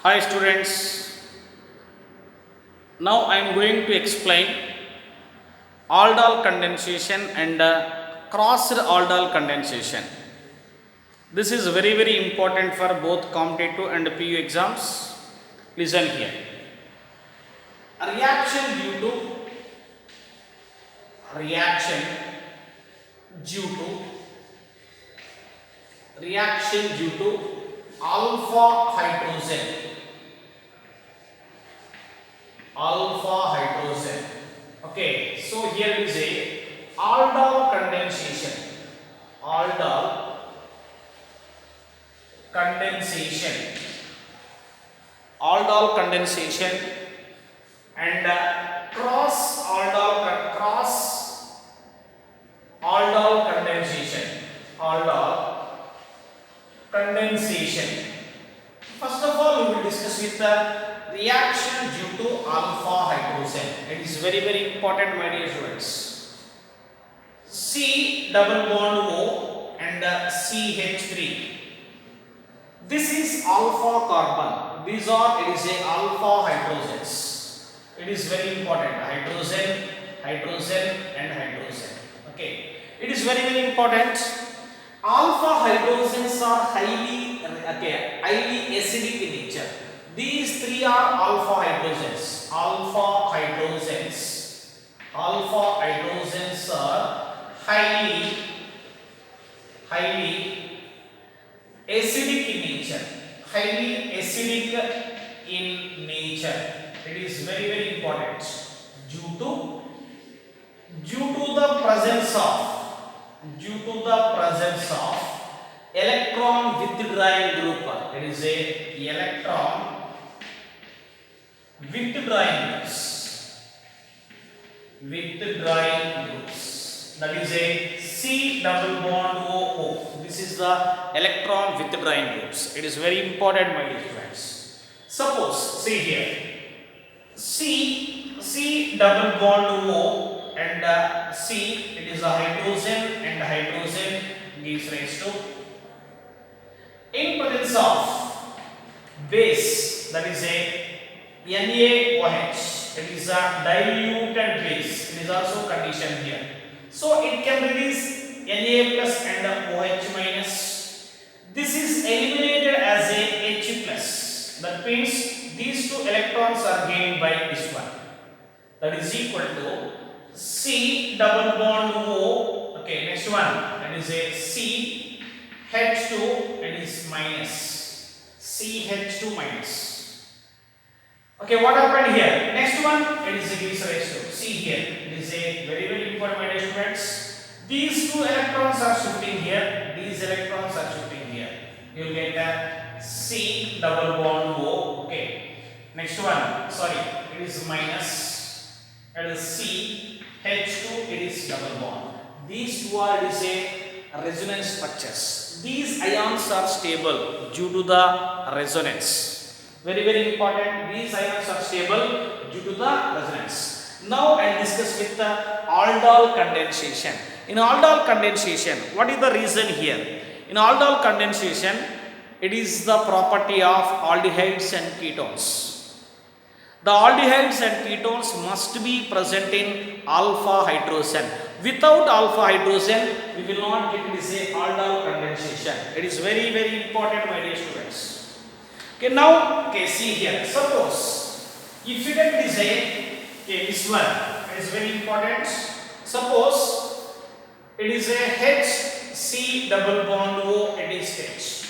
Hi students, now I am going to explain aldol condensation and crossed aldol condensation. This is very important for both competitive and PU exams. Listen here. A reaction due to reaction due to alpha hydrogen okay, so here is a aldol condensation aldol condensation aldol condensation and cross aldol condensation. First of all, we will discuss with the reaction due to alpha hydrogen. It is very important, my dear students. C double bond O and CH3. This is alpha carbon. These are, it is a alpha hydrogens. It is very important. Hydrogen and hydrogen. Okay. It is very important. Alpha hydrogens are highly acidic in nature. These three are alpha hydrogens. Alpha hydrogens are highly acidic in nature. It is very important due to the presence of electron withdrawing group. It is a electron withdrawing groups. That is a C double bond OO. This is the electron withdrawing groups. It is very important, my dear friends. Suppose, see here, C double bond O and C, it is a hydrogen and hydrogen gives rise to, in presence of base, that is a NaOH, it is a diluted base. It is also conditioned here. So it can release Na plus and OH minus. This is eliminated as a H plus. That means these two electrons are gained by this one. That is equal to C double bond O. Okay, next one. That is a CH2. It is minus. CH2 minus. Okay, what happened here? Next one, it is a gives rise to. See here, it is a very important, my dear students. These two electrons are shifting here. These electrons are shifting here. You will get a C double bond O. Okay. Next one, sorry, it is minus. It is CH2. It is double bond. These two are, it is a resonance structures. These ions are stable due to the resonance. Very important. These ions are stable due to the resonance. Now I discuss with the aldol condensation. In aldol condensation, what is the reason here? In aldol condensation, it is the property of aldehydes and ketones. The aldehydes and ketones must be present in alpha hydrogen. Without alpha hydrogen, we will not get this aldol condensation. It is very important, my dear students. Okay, now, okay, see here. Suppose if you take this this one, it is very important. Suppose it is a HC double bond O, it is H.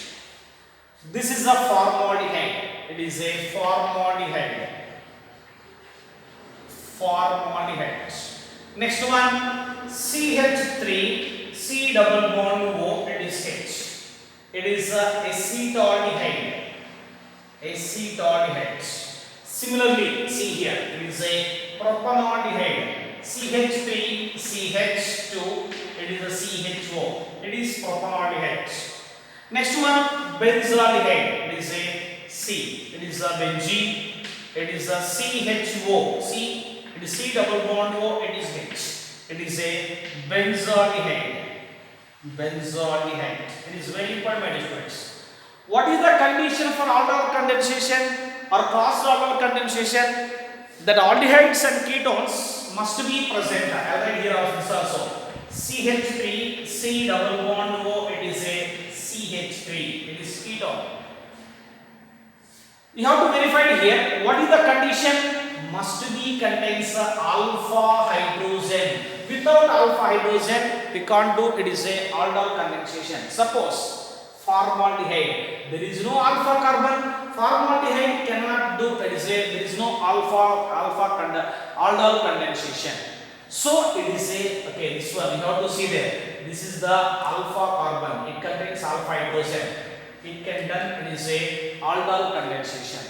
This is a formaldehyde. It is a formaldehyde. Next one, CH3, C double bond O, it is H. It is a acetaldehyde. Similarly, see here, it is a propanaldehyde. CH3, CH2, it is a CHO. It is propanaldehyde. Next one, benzaldehyde. It is a C. It is a benzene. It is a CHO. It is C double bond O. It is H. It is a benzaldehyde. It is very important, my dear friends. What is the condition for aldol condensation or cross-aldol condensation? That aldehydes and ketones must be present. I'll write here also. CH3, C double bond O, it is a CH3. It is ketone. You have to verify here. What is the condition? Must be contains alpha hydrogen. Without alpha hydrogen, we can't do it is a aldol condensation. Suppose formaldehyde, there is no alpha carbon. Formaldehyde cannot do it is a there is no aldol condensation. So it is a okay. This one you have to see there. This is the alpha carbon. It contains alpha hydrogen. It can done it is a aldol condensation.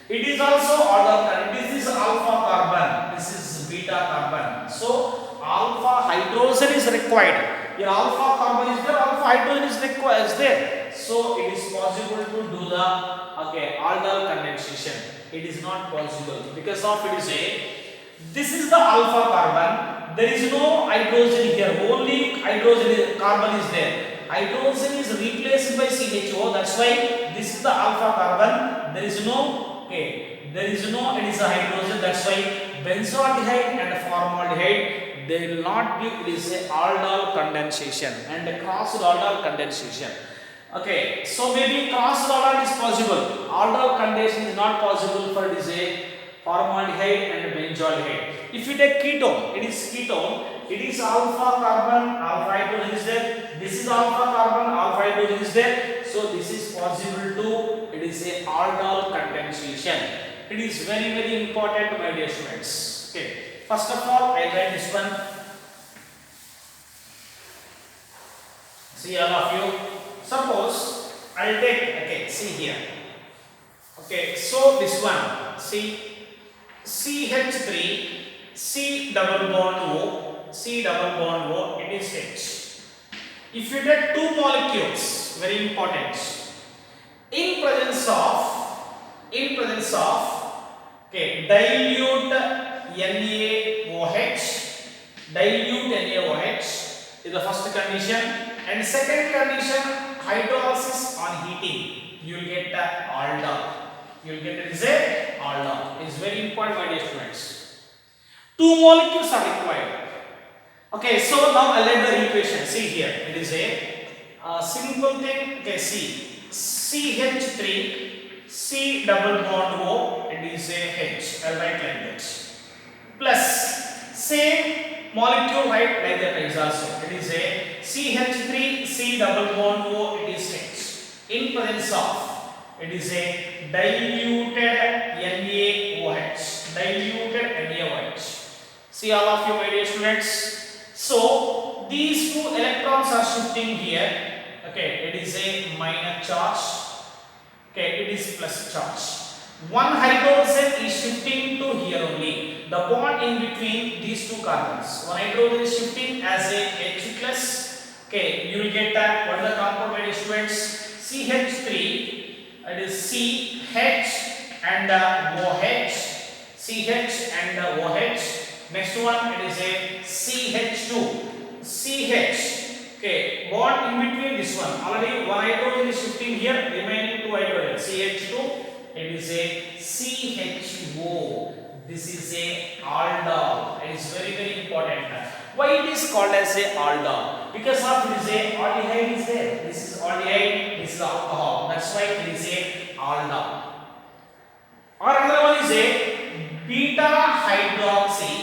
It is also aldol. This is alpha carbon. This is beta carbon. So alpha hydrogen is required. Your alpha carbon is there. Alpha hydrogen is required. Is there. So it is possible to do the aldol condensation. It is not possible because of it is a this is the alpha carbon. There is no hydrogen here. Only hydrogen carbon is there. Hydrogen is replaced by CHO. That's why this is the alpha carbon. There is no there is no it is a hydrogen. That's why benzaldehyde and formaldehyde they will not give it is a aldol condensation and crossed aldol condensation. Okay, so maybe crossed aldol is possible. Aldol condensation is not possible for it is a formaldehyde and benzaldehyde. If you take ketone, it is ketone. It is alpha carbon, alpha hydrogen is there. This is alpha carbon, alpha hydrogen is there. So this is possible to it is a aldol condensation. It is very important, my dear students. Okay, first of all, I write this one. See all of you. Suppose I'll take see here. Okay, so this one, see CH3, C double bond O, it is H. If you take two molecules, very important, in presence of dilute NaOH is the first condition, and second condition hydrolysis on heating, you will get aldol. You will get it is a aldol. It is very important, my dear students. Two molecules are required. Okay, so now I let the equation. See here, it is a simple thing. Okay, see CH3, C double bond O, it is a H. I'll write like that. Plus same molecule, right? Like that is also. It is a CH3, C double bond O, it is H. In presence of it is a diluted NaOH. See all of you, my dear students. So these two electrons are shifting here. Okay, it is a minus charge. Okay, it is plus charge. One hydrogen is shifting to here only. The bond in between these two carbons. One hydrogen is shifting as a H plus. Okay, you will get that. What is the compound, my dear students? CH3. It is CH and OH. CH and OH. Next one, it is a CH2. CH. Okay, bond in between this one. Already one hydrogen is shifting here, remaining two hydrogen. CH2. It is a CHO. This is a aldol. It is very important. Why it is called as a aldol? Because of it is a aldehyde is there. This is aldehyde. This is alcohol. That's why it is a aldol. Or another one is a beta hydroxy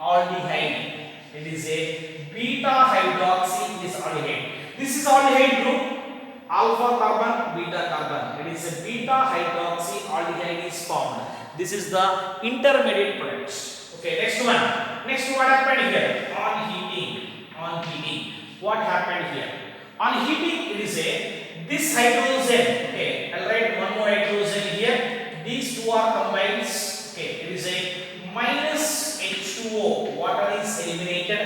aldehyde. It is a beta hydroxy is aldehyde. This is aldehyde group. Alpha carbon, beta carbon. It is a beta hydroxy aldehyde is formed. This is the intermediate product. Okay, next one. Next, what happened here? On heating. What happened here? On heating, it is a this hydrogen. Okay, I'll write one more hydrogen here. These two are combined. Okay, it is a minus H2O. Water is eliminated.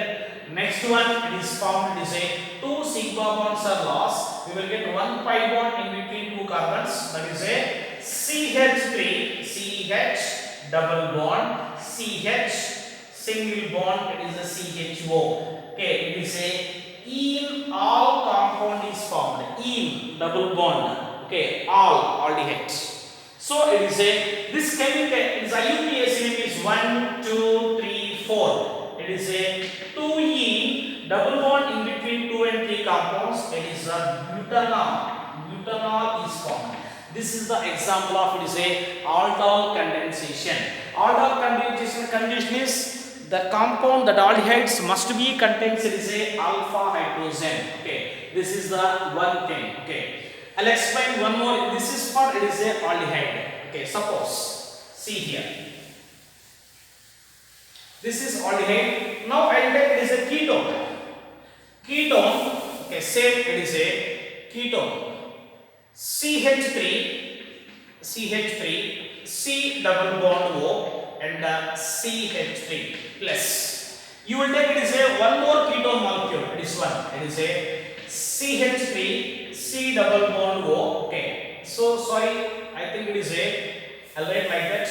Next one, it is found. It is a two sigma bonds are lost. We will get one pi bond in between two carbons. That is a CH3, CH double bond, CH single bond. It is a CHO. Okay, it is a in all compound is formed. In double bond. Okay, all aldehydes. So it is a this chemical its IUPAC name is 1, 2, 3, 4. It is a 2 double bond in between 2 and 3 compounds. It is a butanol. Butanol is formed. This is the example of it is a aldol condensation. Aldol condensation condition is the compound, the aldehydes must be contains it is a alpha hydrogen. Okay, this is the one thing. Okay, I'll explain one more. This is for it is a aldehyde. Okay, suppose see here. This is aldehyde. Now I'll take it is a ketone. Ketone. Okay, same it is a ketone. CH3, C double bond O and CH3 plus. You will take it is a one more ketone molecule. It is one. It is a CH3, C double bond O. Okay. So sorry, I think it is a. I'll write like that.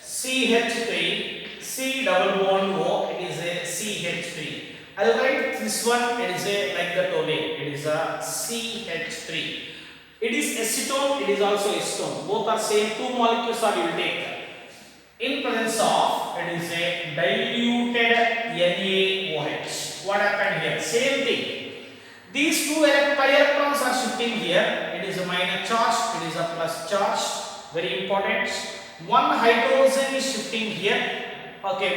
CH3, C double bond O. It is a CH3. I'll write this one. It is a like that only. It is a CH3. It is acetone, it is also acetone. Both are same, two molecules are you will take. In presence of, it is a diluted NaOH. What happened here? Same thing. These two pi electrons are shifting here. It is a minus charge, it is a plus charge. Very important. One hydrogen is shifting here. Okay,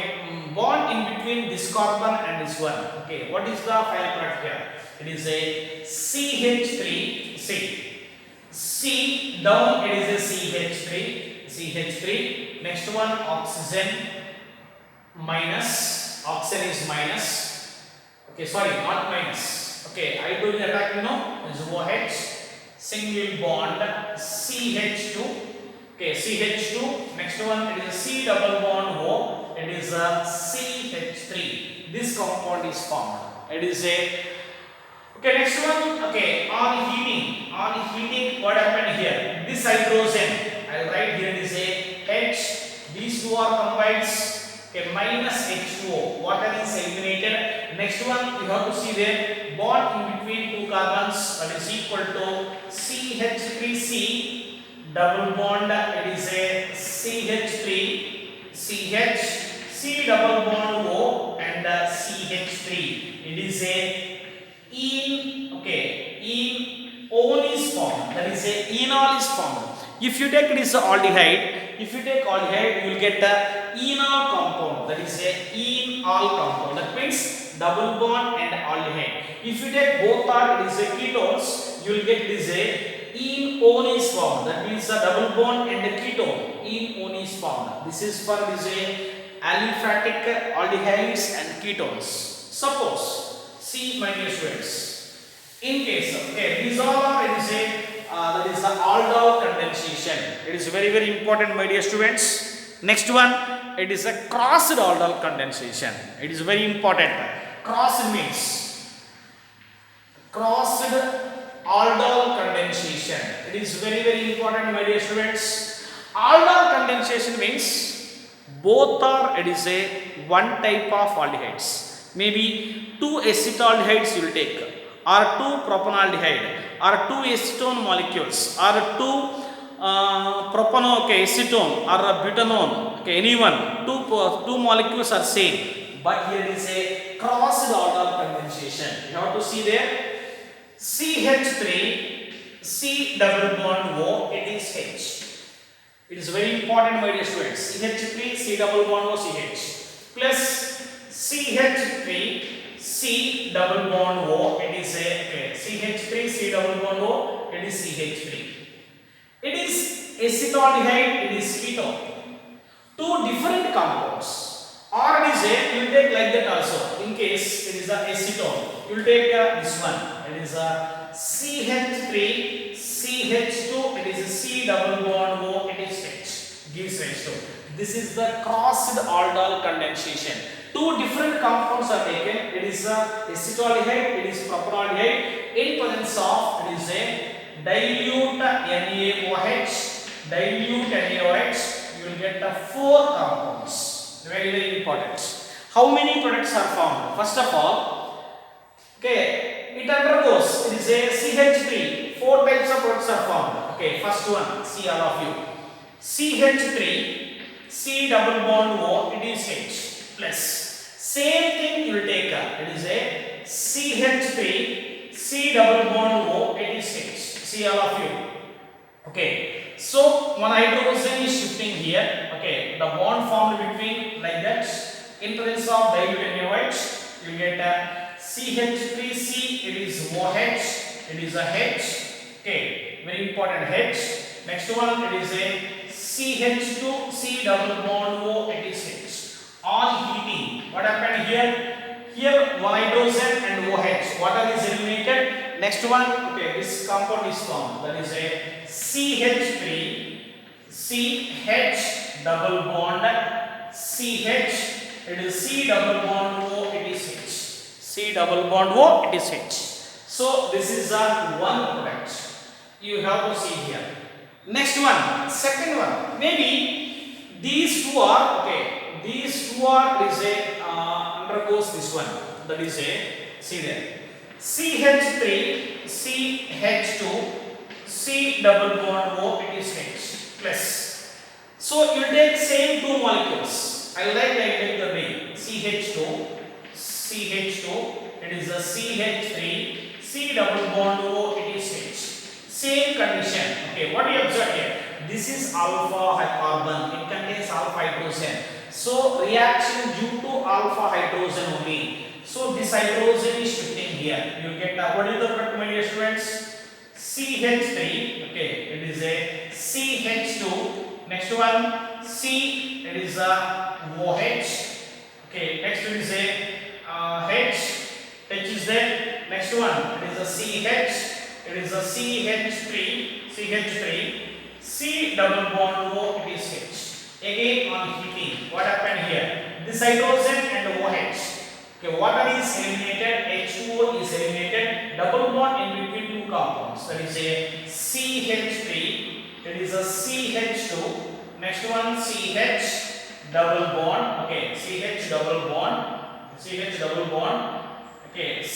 bond in between this carbon and this one. Okay, what is the final product here? It is a CH3. C down it is a CH3. Next one oxygen minus. Oxygen is minus. Okay, sorry, not minus. Okay, I told you that is OH. Single bond CH2. Okay, CH2. Next one it is a C double bond O. It is a CH3. This compound is formed. It is a. Okay, next one. Okay, on heating, what happened here? This hydrogen, I will write here is a H. These two are combined. Okay, minus H2O. Water is eliminated. Next one, you have to see there bond in between two carbons. That is equal to CH3C double bond. It is a CH3 CH C double bond O and CH3. It is a enol is formed. That is a enol is formed. If you take this aldehyde, you will get the enol compound. That is a enol compound. That means double bond and aldehyde. If you take both are it is a ketones, you will get this a enone is formed. That means a double bond and a ketone. Enone is formed. This is for this a aliphatic aldehydes and ketones. Suppose. See, my dear students, in case of, okay, these all are it is a that is the aldol condensation. It is very, very important, my dear students. Next one, it is a crossed aldol condensation. It is very important. Crossed means crossed aldol condensation. It is very, very important, my dear students. Aldol condensation means both are it is a one type of aldehydes. Maybe two acetaldehydes you will take, or two propanaldehyde, or two acetone molecules, or two propano, okay, acetone, or butanone, okay, anyone. Two molecules are same, but here is a crossed aldol condensation. You have to see there CH3 C double bond O. It is H. It is very important, my dear students. CH3 C double bond O CH plus CH3 C double bond O. It is a okay, CH3 C double bond O. It is CH3. It is acetaldehyde. It is ketone. Two different compounds. Or it is a you will take like that also. In case it is a acetone, you will take this one. It is a CH3 CH2. It is a C double bond O. It is H. Gives rise to. This is the crossed aldol condensation. Two different compounds are taken. It is acetaldehyde, it is propanaldehyde. In presence of it is a dilute NaOH. Dilute NaOH, you will get the four compounds. Very, very important. How many products are formed? First of all, okay, it undergoes, it is a CH3. Four types of products are formed. Okay, first one, see all of you. CH3, C double bond O, it is H plus. Same thing you will take. It is a CH3, C double bond O, it is H. See all of you. Okay, so one hydrogen is shifting here. Okay, the bond formed between like that. In presence of dilute NaOH, you get a CH3C. It is OH. It is a H. Okay, very important H. Next one, it is a CH2 C double bond O. It is H. On heating, what happened here? Here one hydrogen and OH. Water is eliminated. Next one, okay, this compound is formed. That is a CH3 CH double bond CH. It is C double bond O. It is H. C double bond O. It is H. So this is a one product. You have to see here. Next one, second one. Maybe these two are okay. These two are is a undergoes this one. That is a see there. CH3 CH2 C double bond O. It is H plus. So you take same two molecules. I take the name CH2 CH2. It is a CH3 C double bond O. It is H. Same condition. Okay, what do you observe here? This is alpha carbon. It contains alpha hydrogen. So reaction due to alpha hydrogen only. So this hydrogen is shifting here. You get what is the product, my dear students? CH3. Okay, it is a CH2. Next one C. It is a OH. Okay, next one is a H. H is there. Next one, it is a CH. It is a CH3. C double bond O. It is H. Again on heating, what happened here? This hydrogen and OH. Okay, water is eliminated. H2O is eliminated. Double bond in between two compounds. That is a CH3. It is a CH2. Next one CH double bond. Okay, CH double bond. CH double bond. Okay, C.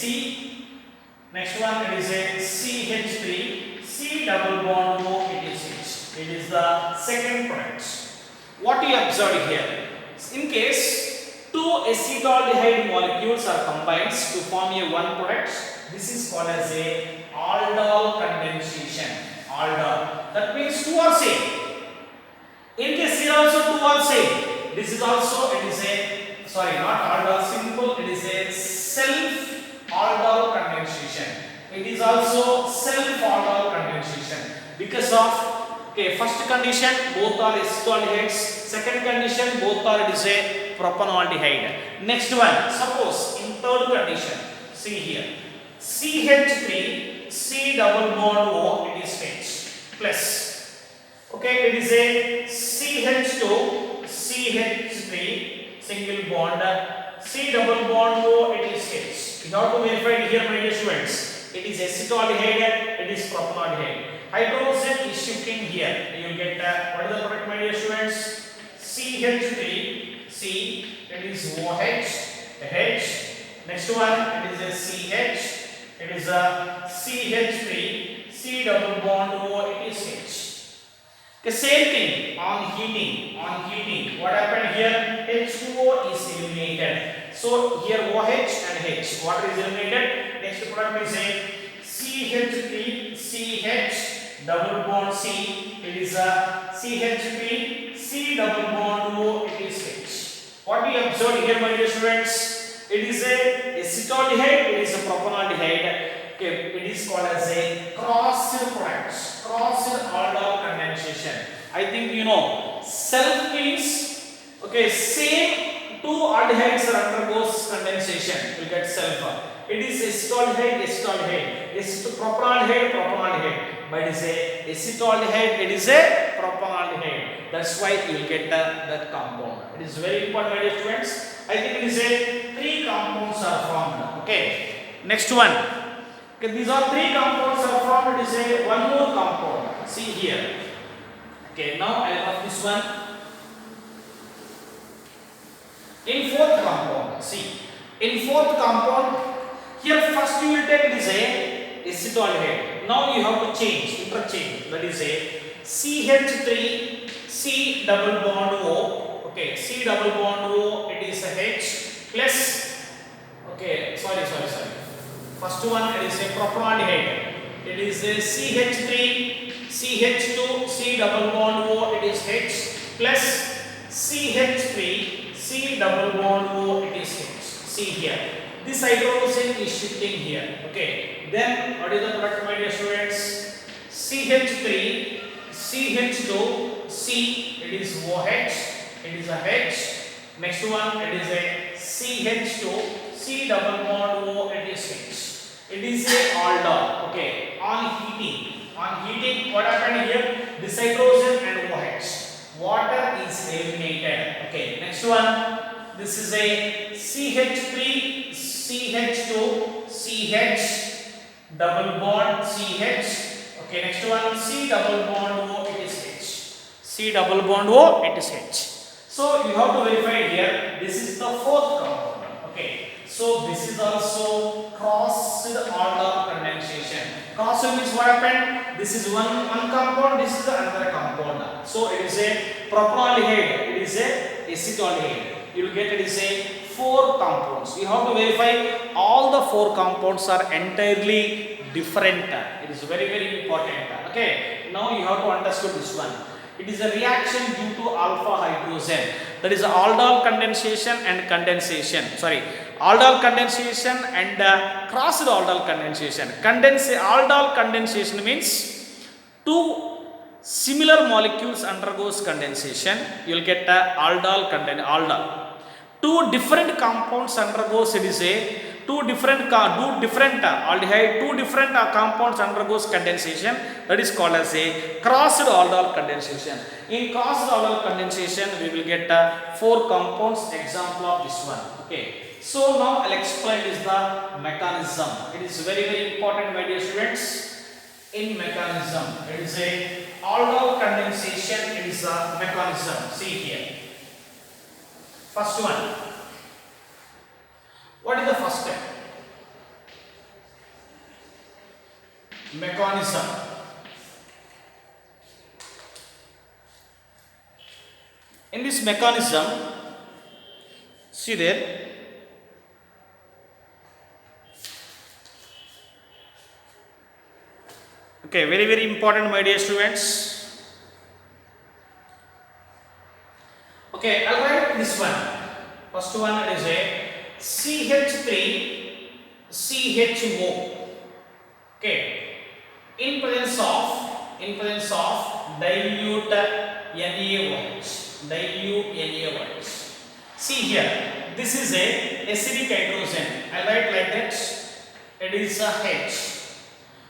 Next one, it is a CH3 C double bond O. It is H. It is the second product. What you observe here? In case two acetaldehyde molecules are combined to form a one product, this is called as a aldol condensation. Aldol. That means two are same. In case here also two are same. This is also it is a not aldol simple. It is a self aldol condensation. It is also self aldol condensation because of okay, first condition both are acetaldehydes. Second condition both are it is a propanaldehyde. Next one, suppose in third condition, see here CH3 C double bond O. It is H plus. Okay, it is a CH2 CH3 single bond C double bond O. It is H. You have to verify here, my dear students. It is acetaldehyde. It is propanaldehyde. Hydrogen is shifting here. You get what is the product, my dear students? CH3 C. It is OH H. Next one, it is a CH. It is a CH3 C double bond O. It is H. The same thing on heating. On heating, what happened here? H2O is eliminated. So here OH and H. Water is eliminated. Next product is a CH3 CH double bond C. It is a CH3 C double bond O. It is H. What we observe here, my dear students? It is a acetaldehyde. It is a propanaldehyde. Okay, it is called as a crossed product. Crossed aldol condensation. I think you know. Self means okay, same two aldehydes are undergoes condensation. You get self. It is acetaldehyde, acetaldehyde. Propanaldehyde, propanaldehyde. But it is a acetaldehyde. It is a propanaldehyde. That's why you will get that compound. It is very important, my dear students. I think it is a three compounds are formed. Okay. Next one. Okay, these are three compounds are formed. It is a one more compound. See here. Okay, now I have this one. In fourth compound, see. In fourth compound, Here first you will take this a acetaldehyde. Now you have to change, interchange. That is a CH3 C double bond O. Okay, C double bond O. It is a H plus. Okay, sorry. First one it is a propionaldehyde. It is a CH3 CH2 C double bond O. It is H plus CH3 C double bond O. It is H. See here. This hydrogen is shifting here. Okay. Then what is the product, my dear students? CH3 CH2 C. It is OH. It is a H. Next one it is a CH2 C double bond O. It is H. It is a aldol. Okay. On heating, what happened here? This hydrogen and OH. Water is eliminated. Okay. Next one. This is a CH3 CH2 CH double bond CH. Okay, next one C double bond O. It is H. C double bond O. It is H. So you have to verify here. This is the fourth component. Okay. So this is also crossed aldol condensation. Crossed means what happened? This is one compound. This is the another compound. So it is a propionaldehyde. It is a acetaldehyde. You will get it is a 4 compounds. You have to verify all the 4 compounds are entirely different. It is very important. Okay. Now you have to understand this one. It is a reaction due to alpha hydrogen. That is aldol condensation and condensation. Aldol condensation and crossed aldol condensation. Aldol condensation means 2 similar molecules undergoes condensation. You will get aldol. 2 different compounds undergoes, it is a 2 different aldehyde, 2 different compounds undergoes condensation. That is called as a crossed aldol condensation. In crossed aldol condensation, we will get 4 compounds. Example of this one. Okay. So now I'll explain is the mechanism. It is very important, my dear students. In mechanism, it is a aldol condensation. It is a mechanism. See here. First one. What is the first step? Mechanism. In this mechanism, see there. Okay, very important, my dear students. Okay, I'll write this one. First one is a CH3 CHO. Okay, in presence of dilute NaOH. See here, this is a acidic hydrogen. I write like that. It is a H.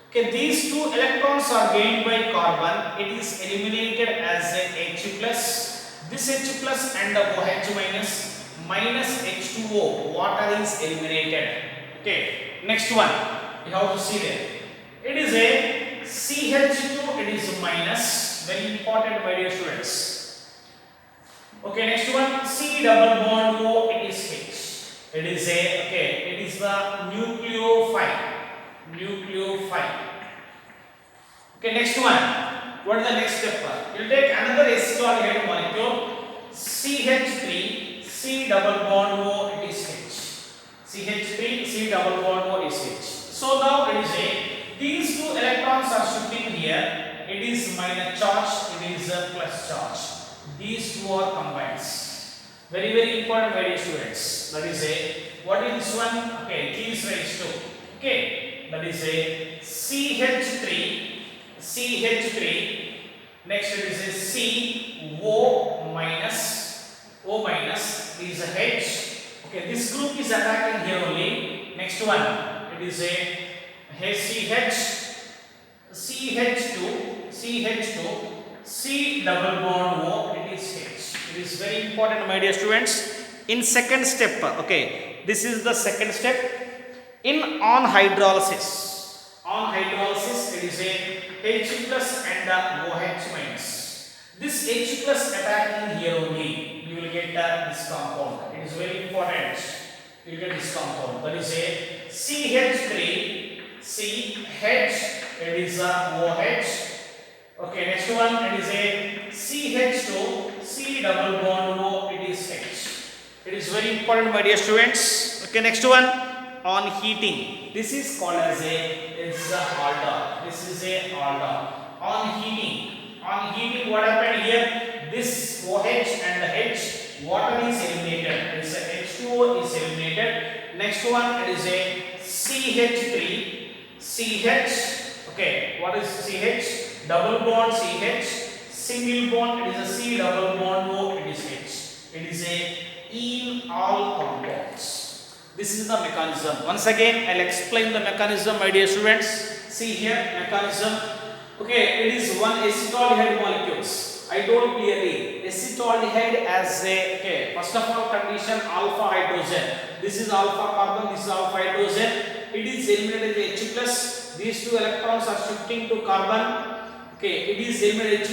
Okay, these 2 electrons are gained by carbon. It is eliminated as a H plus. This H plus and the OH minus H2O. Water is eliminated. Okay. Next one. You have to see there. It is a CH2. It is minus. Very important, my dear students. Okay. Next one. C double bond O. It is H. It is a. Okay. It is the nucleophile. Okay, next one. What is the next step? You will take another acetaldehyde molecule, CH3 C double bond O. It is H. CH3 C double bond O is H. So now it is a. These 2 electrons are shifting here. It is minus charge. It is a plus charge. These 2 are combined. Very important, my dear students. That is a. What is this one? Okay, T is raised to. Okay. That is a CH3. Next it is a CO minus. O minus is a H. Okay, this group is attacking here only. Next one, it is a CH2, C double bond O. It is H. It is very important, my dear students. In second step, okay, this is the second step. On hydrolysis, it is a H plus and OH minus. This H plus attacking here only, you will get this compound. It is very important. You will get this compound. That is a CH3, CH, it is a OH. Okay, next one, it is a CH2, C double bond O, it is H. It is very important, my dear students. Okay, next one, on heating. This is called as it's a aldol. This is a aldol. On heating, what happened here? This OH and the H, water is eliminated. It is a H2O is eliminated. Next one, it is a CH3, CH. Okay, what is CH? Double bond CH, single bond, it is a C double bond O, it is H. It is a in all compounds. This is the mechanism. Once again, I'll explain the mechanism, my dear students. See here, mechanism. Okay, it is one acetaldehyde molecules. I told clearly, acetaldehyde as a, okay, first of all condition alpha hydrogen. This is alpha carbon, this is alpha hydrogen. It is eliminated H plus. These two electrons are shifting to carbon. Okay, it is eliminated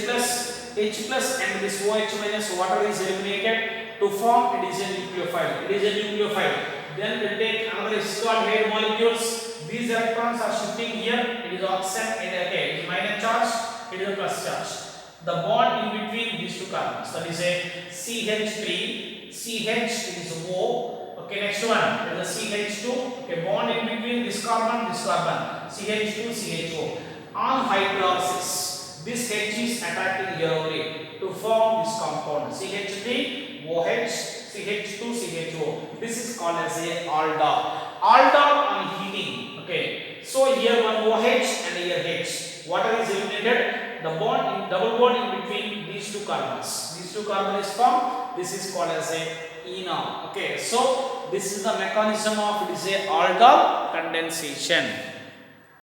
H plus and this OH minus water is eliminated to form, it is a nucleophile. It is a nucleophile. Then we take another acetaldehyde molecules. These electrons are shifting here. It is oxygen and okay, it is minus charge, it is a plus charge. The bond in between these two carbons, that is a CH3, CH, it is O. Okay, next one, it is a CH2. Okay, bond in between this carbon, CH2, CHO. On hydrolysis, this H is attacking here only to form this compound CH3, OH, CH2, CHO. This is called as a aldol. Aldol on heating. Okay, so here one OH and here H. Water is eliminated. The bond, double bond in between these two carbons. These two carbons is formed. This is called as a enol. Okay, so this is the mechanism of, it is a aldol condensation.